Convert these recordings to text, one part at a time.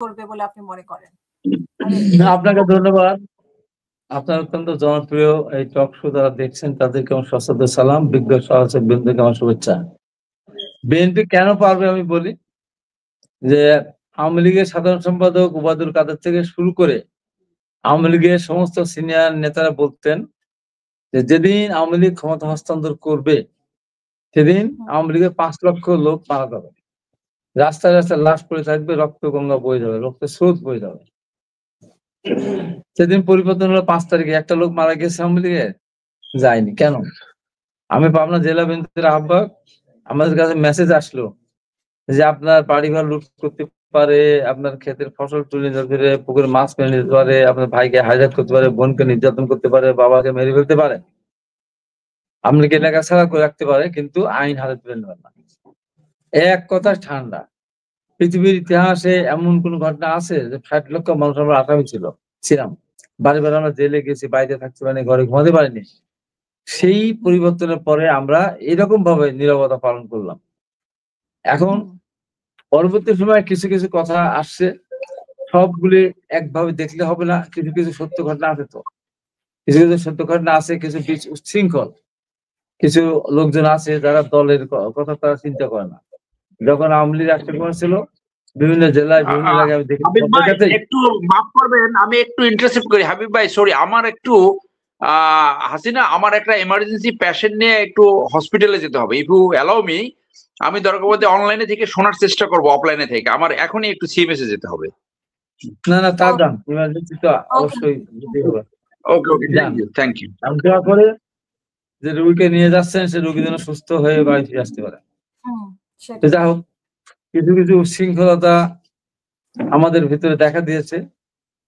করবে বলে আপনি মনে করেন? আপনাকে ধন্যবাদ। আপনার অত্যন্ত জনপ্রিয় এই টক শো যারা দেখছেন তাদেরকে আমার সশ্রদ্ধ সালাম, বিজ্ঞ সহযোগ বৃন্দকে আমার শুভেচ্ছা। বিএনপি কেন পারবে আমি বলি যে আওয়ামী লীগের সাধারণ সম্পাদক ওবায়দুল কাদের থেকে শুরু করে আওয়ামী লীগের সমস্ত সিনিয়র নেতারা বলতেন যে যেদিন আওয়ামী লীগ ক্ষমতা হস্তান্তর করবে সেদিন আওয়ামী লীগের 5 লক্ষ লোক মারা যাবে, রাস্তায় রাস্তায় লাশ পড়ে থাকবে, রক্ত গঙ্গা বয়ে যাবে, রক্তের স্রোত বয়ে যাবে। সেদিন পরিবর্তন হলো 5 তারিখে। একটা লোক মারা গেছে আওয়ামী লীগের? যায়নি। কেন? আমি পাবনা জেলা বিএনপির আহ্বায়ক, আমাদের কাছে মেসেজ আসলো যে আপনার বাড়িঘর লুট করতে পারে, আপনার ক্ষেতের ফসল তুলে নিতে পারে, পুকুরে মাছ মেরে নিতে পারে, আপনার ভাইকে হাইজ্যাক করতে পারে, বোনকে নির্যাতন করতে পারে, বাবাকে মেরে ফেলতে পারে, আপনাকে এলাকা ছাড়া করে রাখতে পারে, কিন্তু আইন হাতে তুলে নেবেন না। এক কথা ঠান্ডা। পৃথিবীর ইতিহাসে এমন কোন ঘটনা আছে যে 60 লক্ষ মানুষ আমরা আসামি ছিলাম, বাড়ি বাড়ি আমরা জেলে গেছি, বাইরে থাকতে পারিনি, ঘরে ঘুমাতে পারিনি। সেই পরিবর্তনের পরে আমরা এরকম ভাবে নীরবতা পালন করলাম। এখন পরবর্তী সময়ে কিছু কিছু কথা আসছে, সবগুলি একভাবে দেখলে হবে না। কিছু কিছু সত্য ঘটনা আছে, তো কিছু কিছু সত্য ঘটনা আছে, কিছু উচ্ছৃঙ্খল কিছু লোকজন আছে যারা দলের কথা তারা চিন্তা করে না। যখন আওয়ামী লীগ রাষ্ট্রকুমার ছিল, বিভিন্ন জেলায় বিভিন্ন জায়গায় আমি দেখি হাবিব ভাই একটু মাফ করবেন, আমি একটু ইন্টারসেপ্ট করি। হাবিব ভাই সরি, আমার একটু হাসিনা, আমার একটা এমার্জেন্সি পেশেন্ট নিয়ে একটু হসপিটালে যেতে হবে। ইফ ইউ অ্যালাউ মি, আমি দরকার পড়লে অনলাইনে থেকে শোনার চেষ্টা করব, অফলাইনে থেকে। আমার এখনই একটু সিএমএস এ যেতে হবে। না না, তা যান, ইমার্জেন্সি তো অবশ্যই যেতে হবে। ওকে ওকে, থ্যাংক ইউ। আমি দোয়া করে যে রোগীকে নিয়ে যাচ্ছেন সে রোগী যেন সুস্থ হয়ে বাড়ি ফিরে আসতে পারে। যাই হোক, কিছু কিছু উচ্ছৃঙ্খলতা আমাদের ভিতরে দেখা দিয়েছে,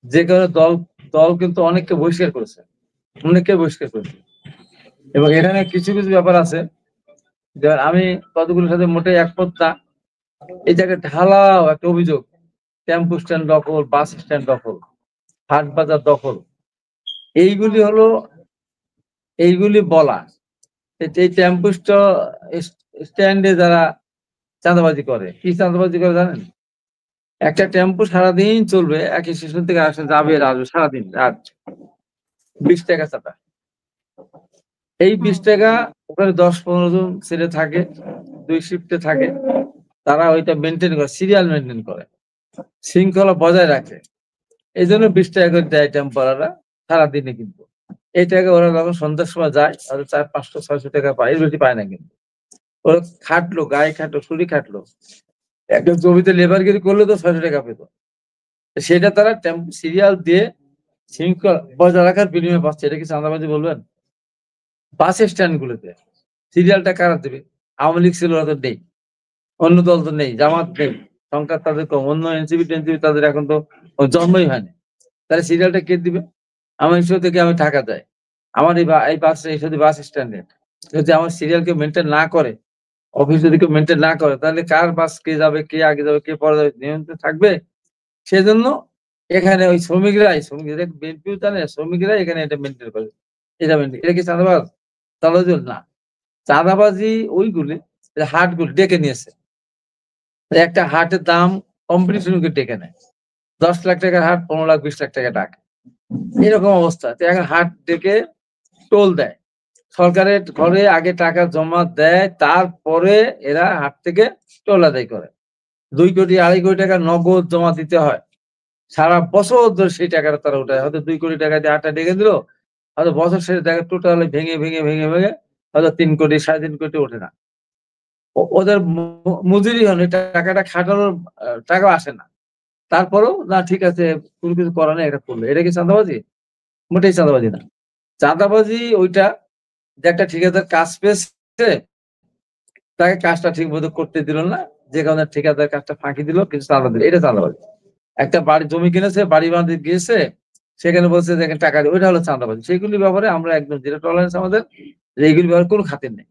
যে কারণে দল কিন্তু অনেককে বহিষ্কার করেছে, এবং এখানে কিছু কিছু ব্যাপার আছে যেমন আমি কতগুলোর সাথে মোটেই একমত না। এই জায়গায় ঢালাও একটা অভিযোগ, টেম্পো স্ট্যান্ড দখল, বাস স্ট্যান্ড দখল, হাট বাজার দখল, এইগুলি বলা। এই টেম্পো স্ট্যান্ডে যারা চাঁদাবাজি করে, কি চাঁদাবাজি করে জানেন? একটা টেম্পো সারাদিন চলবে, একই স্টেশন থেকে আসলে যাবে আসবে সারাদিন, রাত 20 টাকা চাঁদা। এই 20 টাকা ওখানে 10-15 জন ছেলে থাকে, 2 শিফটে থাকে, তারা ওইটা মেনটেন করে, সিরিয়াল মেনটেন করে, শৃঙ্খলা বজায় রাখে। এই জন্য 20 টাকা করে দেয় টেম্পোরারা সারাদিনে। কিন্তু এই টাকা ওরা যখন সন্ধ্যার সময় যায়, তাহলে 400-500-600 টাকা পায়, এর বেশি পায় না। কিন্তু ওরা খাটলো, গায়ে খাটলো, শরীর খাটলো, একটা জমিতে লেবারগিরি করলে তো 600 টাকা পেত, সেটা তারা সিরিয়াল দিয়ে শৃঙ্খলা বজায় রাখার বিনিময়ে পাচ্ছে। এটা কি চাঁদাবাজি বলবেন? বাস স্ট্যান্ড গুলোতে সিরিয়ালটা কারা দেবে? আওয়ামী লীগ ছিল, ওরা তো নেই, অন্য দল তো নেই, জামাত নেই, সংখ্যা তাদের কম, অন্য এনসিপি তাদের এখন তো জন্মই হয়নি, তাহলে সিরিয়ালটা কে দিবে? আমার ইস্যু থেকে আমি টাকা দেয়, আমার এই বাস স্ট্যান্ডে যদি আমার সিরিয়ালকে মেনটেন না করে, অফিস যদি কেউ মেনটেন না করে, তাহলে কার বাস কে যাবে, কে আগে যাবে, কে পরে যাবে, নিয়ন্ত্রণ থাকবে? সেজন্য এখানে ওই শ্রমিকরা বিএনপিও জানে, শ্রমিকরা এখানে এটা মেনটেন করে। এটা কি চাঁদাবাজ? চাঁদাবাজি না, চাঁদাবাজি ওইগুলি হাটগুলি ডেকে নিয়েছে। একটা হাটের দাম কম্পিটিশনকে ডেকে নেয়, 10 লাখ টাকার হাট 15 লাখ 20 লাখ টাকা ডাকে, এরকম অবস্থা। এখন হাট ডেকে টোল দেয়, সরকারের ঘরে আগে টাকা জমা দেয়, তারপরে এরা হাট থেকে টোল আদায় করে। 2 কোটি 2.5 কোটি টাকা নগদ জমা দিতে হয়, সারা বছর ধরে সেই টাকাটা তারা উঠায়। হয়তো 2 কোটি টাকা দিয়ে হাটটা ডেকে দিল, হয়তো বছর শেষে টাকা টোটালি ভেঙে ভেঙে ভেঙে ভেঙে হয়তো 3 কোটি 3.5 কোটি ওঠে না। ওদের মজুরি হন, টাকাটা খাটানোর টাকা আসে না, তারপরেও না ঠিক আছে কোনো কিছু করা নেই, এটা করলো। এটা কি চাঁদাবাজি? মোটেই চাঁদাবাজি না। চাঁদাবাজি ওইটা যে একটা ঠিকাদার কাজ পেয়েছে, তাকে কাজটা ঠিক মতো করতে দিল না, যে কারণে ঠিকাদার কাজটা ফাঁকি দিল, কিছু চাঁদা দিল, এটা চাঁদাবাজি। একটা বাড়ি জমি কিনেছে, বাড়ি বাঁধতে গিয়েছে, সেখানে বলছে যে টাকা দিয়ে, ওইটা হলো চাঁদাবাজি। সেগুলি ব্যাপারে আমরা একদম জিরো টলারেন্স আমাদের, এইগুলি ব্যাপারে কোনো খাতির নেই।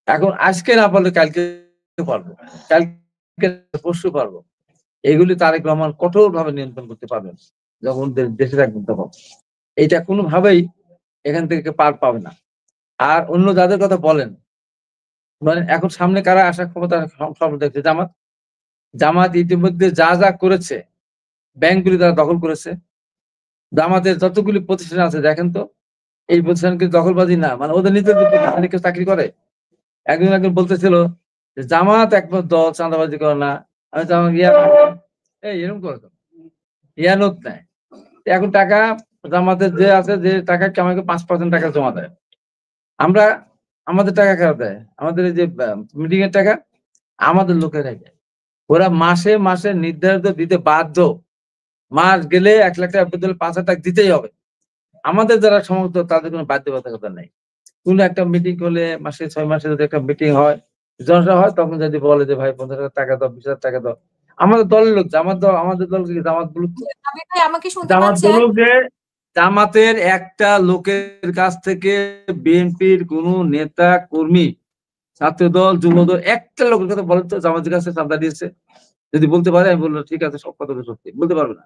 এখন আজকে না পারলে কালকে পারবো, কালকে পরশু পারবো। এগুলি তারেক রহমান কঠোর ভাবে নিয়ন্ত্রণ করতে পারবেন যখন দেশে থাকবেন তখন। এইটা কোনোভাবেই এখান থেকে পার পাবে না। আর অন্য যাদের কথা বলেন, মানে এখন সামনে কারা আসার ক্ষমতা সব দেখছে? জামাত ইতিমধ্যে যা যা করেছে, ব্যাংকগুলি তারা দখল করেছে। জামাতের যতগুলি প্রতিষ্ঠান আছে দেখেন তো, এই প্রতিষ্ঠান কিন্তু দখলবাজি না, মানে ওদের নিজেদের প্রতিষ্ঠানে কেউ চাকরি করে। একজন বলতেছিল যে জামাত একবার দল, চাঁদাবাজি করে না। আমি তো আমাকে এই এরকম করে তো ইয়ানত নেয়। এখন টাকা জামাতের যে আছে, যে টাকা আমাকে 5% টাকা জমা দেয়, আমরা আমাদের টাকা কারা দেয়? আমাদের এই যে মিটিং এর টাকা আমাদের লোকেরাই দেয়। ওরা মাসে মাসে নির্ধারিত দিতে বাধ্য। মাস গেলে 1 লাখ টাকা বদলে 5,000 টাকা দিতেই হবে। আমাদের যারা সমর্থক তাদের কোনো বাধ্যবাধকতা নাই। কোন একটা মিটিং হলে মাসে 6 মাসে যদি একটা মিটিং হয়, জলসা হয়, তখন যদি বলে যে ভাই 50,000 টাকা দাও, 20,000 টাকা দাও। আমাদের দলের লোক, জামাত দল, আমাদের দল কি জামাত বলুক তো? হাবিব ভাই আমাকে শুনতে জামাত পাচ্ছেন? বলুক যে জামাতের একটা লোকের কাছ থেকে বিএনপির কোন নেতা কর্মী, ছাত্রদল, যুবদল একটা লোকের কথা বলেন তো জামাতের কাছে চাঁদা দিয়েছে? যদি বলতে পারে আমি বলবো ঠিক আছে, সব কথা তো সত্যি। বলতে পারবে না।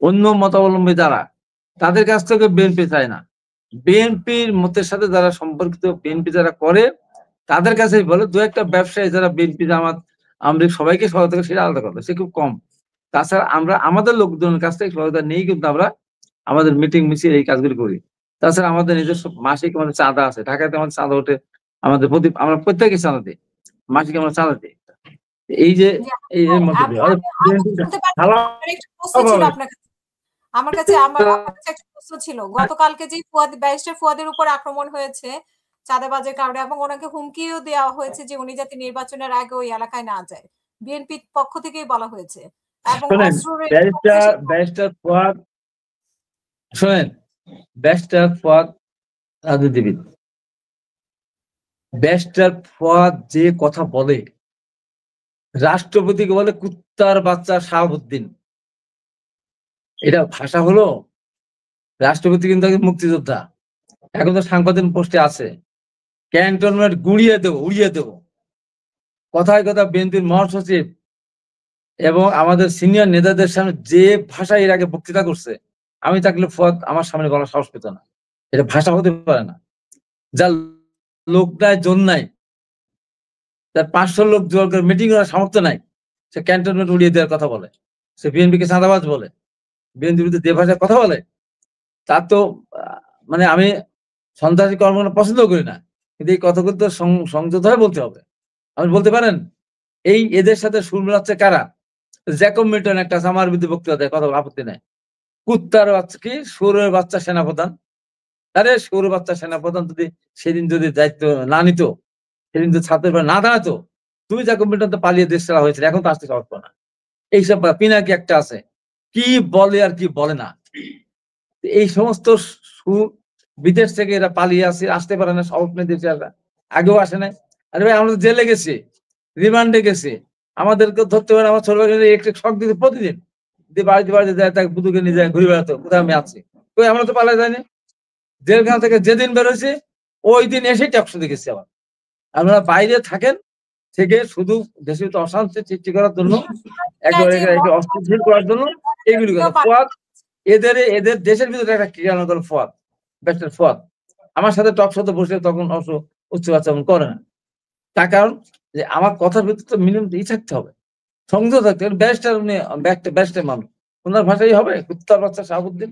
অন্য মতাবলম্বী যারা, তাদের কাছ থেকে বিএনপি চায় না। বিএনপির মতের সাথে যারা সম্পর্কিত, বিএনপি যারা করে তাদের কাছেই বলে। দু একটা ব্যবসায়ী যারা বিএনপি, জামাত, আমরা সবাইকে সহায়তা করে সেটা আলাদা কথা, সে খুব কম। তাছাড়া আমরা আমাদের লোকজনের কাছ থেকে সহায়তা নেই, কিন্তু আমরা আমাদের মিটিং মিছিল এই কাজগুলি করি। তাছাড়া আমাদের নিজস্ব মাসিক আমাদের চাঁদা আছে। ঢাকাতে আমাদের চাঁদা ওঠে, আমাদের আমরা প্রত্যেকে চাঁদা দিই, মাসিক আমরা চাঁদা দিই। এই যে এই এর মধ্যে দিয়ে আমার কাছে একটা প্রশ্ন ছিল। গতকালকে যে ব্যারিস্টার ফুয়াদের উপর আক্রমণ হয়েছে চাঁদাবাজের কারণে, এবং ওনাকে হুমকিও দেওয়া হয়েছে যে উনি যাতে নির্বাচনের আগে ওই এলাকায় না যায়, বিএনপির পক্ষ থেকেই বলা হয়েছে। এবং ব্যারিস্টার ফুয়াদ, শোনেন, ব্যারিস্টার ফুয়াদ রাজনীতিবিদ। ব্যারিস্টার ফুয়াদ যে কথা বলে, রাষ্ট্রপতিকে বলে কুত্তার বাচ্চা শাহাবুদ্দিন, এটা ভাষা হলো? রাষ্ট্রপতি কিন্তু মুক্তিযোদ্ধা, এখন তো সাংবাদিক পোস্টে আছে। ক্যান্টনমেন্ট গুড়িয়ে দেবো, উড়িয়ে দেবো। কথায় কথা বিএনপির মহাসচিব এবং আমাদের সিনিয়র নেতাদের সামনে যে ভাষায় এর আগে বক্তৃতা করছে, আমি থাকলে ফুয়াদ আমার সামনে বলার সাহস পেত না। এটা ভাষা হতে পারে না। যার লোক নাই, জন নাই, তার 500 লোক জোর করে মিটিং করার সামর্থ্য নাই, সে ক্যান্টনমেন্ট উড়িয়ে দেওয়ার কথা বলে। সে বিএনপিকে চাঁদাবাজ বলে, বিএনপির বিরুদ্ধে যে ভাষায় কথা বলে, তার তো মানে আমি সন্ত্রাসী কর্মকাণ্ড পছন্দ করি না, কিন্তু এই কথাগুলো তো সংযত হয়ে বলতে হবে। আপনি বলতে পারেন এই এদের সাথে সুর মেলাচ্ছে কারা? জ্যাকব মিল্টন একটা আমার বিরুদ্ধে বক্তৃতা দেয়, কথা আপত্তি নেই। কুত্তার বাচ্চা কি সৌরের বাচ্চা সেনাপ্রধান? আরে সৌরের বাচ্চা সেনাপ্রধান যদি সেদিন যদি দায়িত্ব না নিত, সেদিন যদি ছাত্রের না দাঁড়াতো, তুমি জ্যাকব মিল্টন তো পালিয়ে দেশ ছাড়া হয়েছিল, এখন তো আসতে সাহস পাও না। এইসব পিনাকি একটা আছে, কি বলে আর কি বলে না। এই সমস্ত বিদেশ থেকে এরা পালিয়ে আসতে পারে না, সাহস নেই দেশে আসা, আগেও আসে নাই। আরে ভাই আমরা জেলে গেছি, রিমান্ডে গেছি, আমাদেরকে ধরতে পারে। আমার ছোট ভাই একটু শখ দিতে প্রতিদিন বাড়িতে বাড়িতে যায়, তাকে বুধুকে নিয়ে যায়, ঘুরে বেড়াতো, কোথায় আমি আছি। কই আমরা তো পালা যায়নি। জেলখানা থেকে যেদিন বেরোয়েছি ওই দিন এসেই ট্যাক্স দেখেছি। আবার আপনারা বাইরে থাকেন থেকে শুধু দেশে অশান্তি সৃষ্টি করার জন্য, একেবারে অস্থিতিশীল করার জন্য এইগুলি কথা। ফুয়াদ এদের দেশের ভিতরে একটা ক্রিয়ানো করে ফুয়াদ, ব্যারিস্টার ফুয়াদ আমার সাথে টক শোতে বসে তখন উচ্চ আচরণ করে না। তার কারণ যে আমার কথার ভিতরে তো মিনিমাম ই থাকতে হবে, সংযত থাকতে হবে। ব্যারিস্টার উনি ব্যারিস্টার মানুষ, ওনার ভাষাই হবে কুত্তার বাচ্চা শাহাবুদ্দিন।